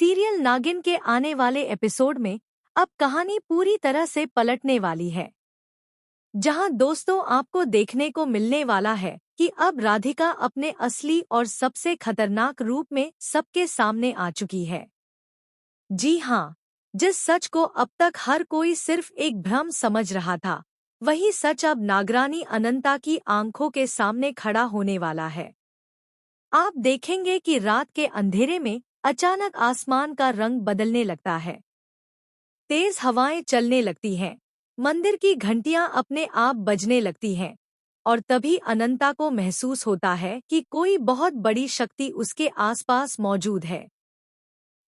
Serial नागिन के आने वाले एपिसोड में अब कहानी पूरी तरह से पलटने वाली है। जहां दोस्तों आपको देखने को मिलने वाला है कि अब राधिका अपने असली और सबसे खतरनाक रूप में सबके सामने आ चुकी है। जी हाँ, जिस सच को अब तक हर कोई सिर्फ एक भ्रम समझ रहा था, वही सच अब नागरानी अनंता की आंखों के सामने खड़ा होने वाला है। आप देखेंगे कि रात के अंधेरे में अचानक आसमान का रंग बदलने लगता है। तेज हवाएं चलने लगती हैं, मंदिर की घंटियां अपने आप बजने लगती हैं, और तभी अनंता को महसूस होता है कि कोई बहुत बड़ी शक्ति उसके आसपास मौजूद है।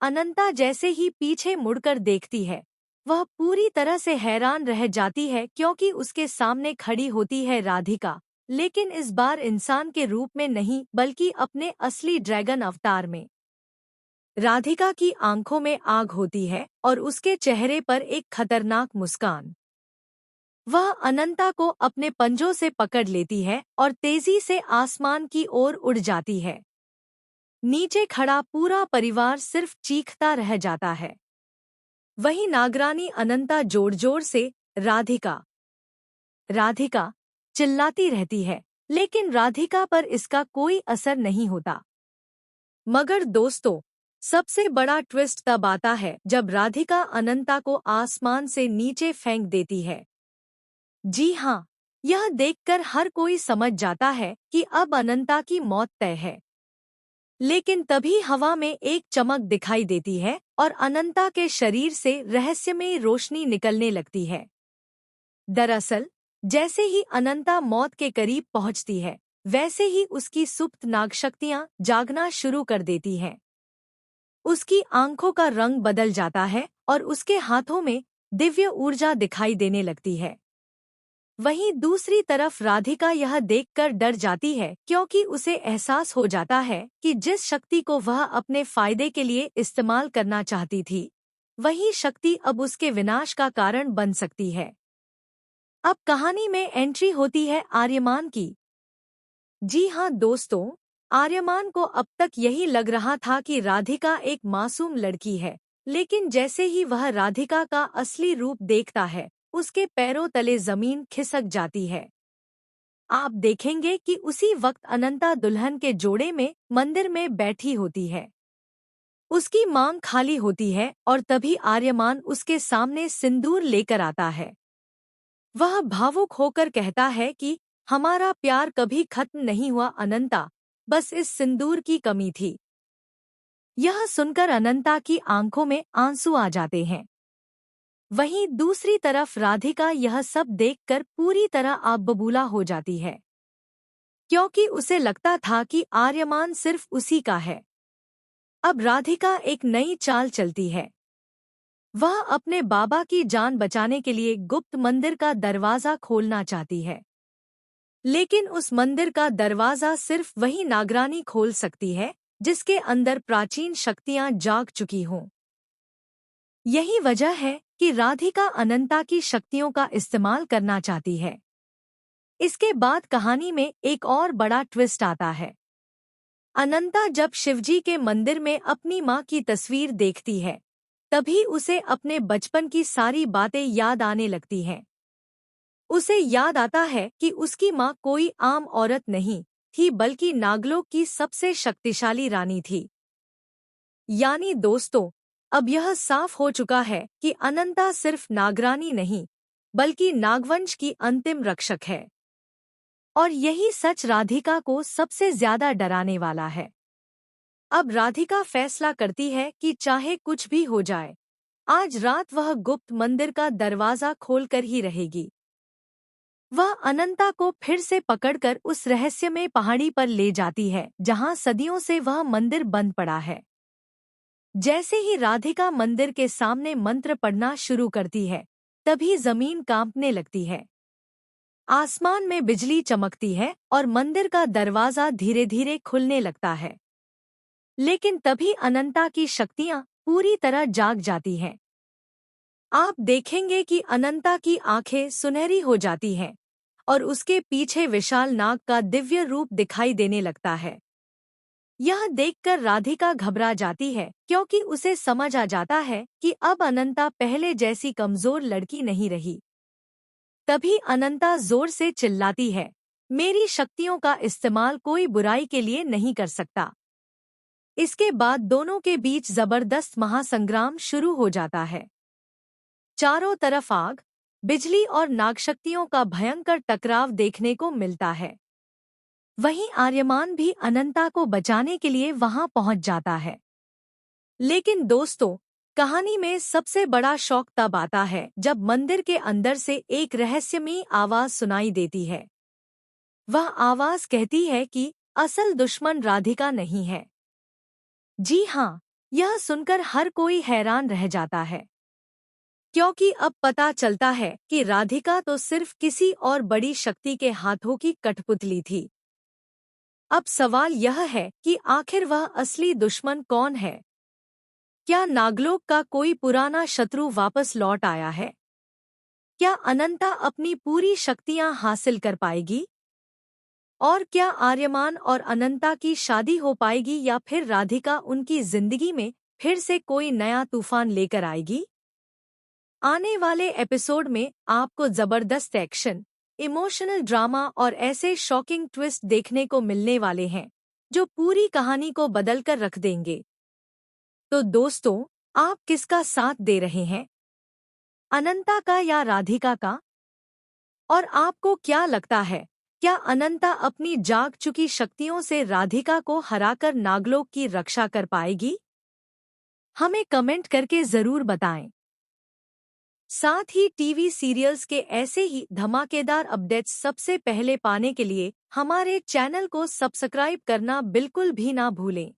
अनंता जैसे ही पीछे मुड़कर देखती है, वह पूरी तरह से हैरान रह जाती है क्योंकि उसके सामने खड़ी होती है राधिका, लेकिन इस बार इंसान के रूप में नहीं बल्कि अपने असली ड्रैगन अवतार में। राधिका की आंखों में आग होती है और उसके चेहरे पर एक खतरनाक मुस्कान। वह अनंता को अपने पंजों से पकड़ लेती है और तेजी से आसमान की ओर उड़ जाती है। नीचे खड़ा पूरा परिवार सिर्फ चीखता रह जाता है। वहीं नागरानी अनंता जोर जोर से राधिका राधिका चिल्लाती रहती है, लेकिन राधिका पर इसका कोई असर नहीं होता। मगर दोस्तों, सबसे बड़ा ट्विस्ट तब आता है जब राधिका अनंता को आसमान से नीचे फेंक देती है। जी हाँ, यह देखकर हर कोई समझ जाता है कि अब अनंता की मौत तय है। लेकिन तभी हवा में एक चमक दिखाई देती है और अनंता के शरीर से रहस्यमयी रोशनी निकलने लगती है। दरअसल, जैसे ही अनंता मौत के करीब पहुंचती है, वैसे ही उसकी सुप्त नागशक्तियां जागना शुरू कर देती हैं। उसकी आंखों का रंग बदल जाता है और उसके हाथों में दिव्य ऊर्जा दिखाई देने लगती है। वहीं दूसरी तरफ राधिका यह देखकर डर जाती है क्योंकि उसे एहसास हो जाता है कि जिस शक्ति को वह अपने फायदे के लिए इस्तेमाल करना चाहती थी, वही शक्ति अब उसके विनाश का कारण बन सकती है। अब कहानी में एंट्री होती है आर्यमान की। जी हाँ दोस्तों, आर्यमान को अब तक यही लग रहा था कि राधिका एक मासूम लड़की है, लेकिन जैसे ही वह राधिका का असली रूप देखता है, उसके पैरों तले जमीन खिसक जाती है। आप देखेंगे कि उसी वक्त अनंता दुल्हन के जोड़े में मंदिर में बैठी होती है। उसकी मांग खाली होती है और तभी आर्यमान उसके सामने सिंदूर लेकर आता है। वह भावुक होकर कहता है कि हमारा प्यार कभी खत्म नहीं हुआ अनंता, बस इस सिंदूर की कमी थी। यह सुनकर अनंता की आंखों में आंसू आ जाते हैं। वहीं दूसरी तरफ राधिका यह सब देखकर पूरी तरह आग बबूला हो जाती है, क्योंकि उसे लगता था कि आर्यमान सिर्फ उसी का है। अब राधिका एक नई चाल चलती है। वह अपने बाबा की जान बचाने के लिए गुप्त मंदिर का दरवाजा खोलना चाहती है, लेकिन उस मंदिर का दरवाजा सिर्फ वही नागरानी खोल सकती है जिसके अंदर प्राचीन शक्तियां जाग चुकी हों। यही वजह है कि राधिका अनंता की शक्तियों का इस्तेमाल करना चाहती है। इसके बाद कहानी में एक और बड़ा ट्विस्ट आता है। अनंता जब शिवजी के मंदिर में अपनी मां की तस्वीर देखती है, तभी उसे अपने बचपन की सारी बातें याद आने लगती हैं। उसे याद आता है कि उसकी मां कोई आम औरत नहीं थी बल्कि नागलोक की सबसे शक्तिशाली रानी थी। यानी दोस्तों, अब यह साफ हो चुका है कि अनंता सिर्फ नागरानी नहीं, बल्कि नागवंश की अंतिम रक्षक है। और यही सच राधिका को सबसे ज्यादा डराने वाला है। अब राधिका फैसला करती है कि चाहे कुछ भी हो जाए, आज रात वह गुप्त मंदिर का दरवाजा खोलकर ही रहेगी। वह अनंता को फिर से पकड़कर उस रहस्यमय पहाड़ी पर ले जाती है जहां सदियों से वह मंदिर बंद पड़ा है। जैसे ही राधिका मंदिर के सामने मंत्र पढ़ना शुरू करती है, तभी जमीन कांपने लगती है। आसमान में बिजली चमकती है और मंदिर का दरवाजा धीरे धीरे खुलने लगता है। लेकिन तभी अनंता की शक्तियां पूरी तरह जाग जाती हैं। आप देखेंगे कि अनंता की आंखें सुनहरी हो जाती हैं और उसके पीछे विशाल नाग का दिव्य रूप दिखाई देने लगता है। यह देखकर राधिका घबरा जाती है क्योंकि उसे समझ आ जाता है कि अब अनंता पहले जैसी कमजोर लड़की नहीं रही। तभी अनंता जोर से चिल्लाती है, मेरी शक्तियों का इस्तेमाल कोई बुराई के लिए नहीं कर सकता। इसके बाद दोनों के बीच जबरदस्त महासंग्राम शुरू हो जाता है। चारों तरफ आग, बिजली और नागशक्तियों का भयंकर टकराव देखने को मिलता है। वहीं आर्यमान भी अनंता को बचाने के लिए वहां पहुंच जाता है। लेकिन दोस्तों, कहानी में सबसे बड़ा शौक तब आता है जब मंदिर के अंदर से एक रहस्यमयी आवाज सुनाई देती है। वह आवाज कहती है कि असल दुश्मन राधिका नहीं है। जी हाँ, यह सुनकर हर कोई हैरान रह जाता है, क्योंकि अब पता चलता है कि राधिका तो सिर्फ किसी और बड़ी शक्ति के हाथों की कठपुतली थी। अब सवाल यह है कि आखिर वह असली दुश्मन कौन है? क्या नागलोक का कोई पुराना शत्रु वापस लौट आया है? क्या अनंता अपनी पूरी शक्तियां हासिल कर पाएगी? और क्या आर्यमान और अनंता की शादी हो पाएगी या फिर राधिका उनकी जिंदगी में फिर से कोई नया तूफान लेकर आएगी? आने वाले एपिसोड में आपको जबरदस्त एक्शन, इमोशनल ड्रामा और ऐसे शॉकिंग ट्विस्ट देखने को मिलने वाले हैं जो पूरी कहानी को बदलकर रख देंगे। तो दोस्तों, आप किसका साथ दे रहे हैं, अनंता का या राधिका का? और आपको क्या लगता है, क्या अनंता अपनी जाग चुकी शक्तियों से राधिका को हराकर नागलोक की रक्षा कर पाएगी? हमें कमेंट करके जरूर बताएं। साथ ही टीवी सीरियल्स के ऐसे ही धमाकेदार अपडेट्स सबसे पहले पाने के लिए हमारे चैनल को सब्सक्राइब करना बिल्कुल भी ना भूलें।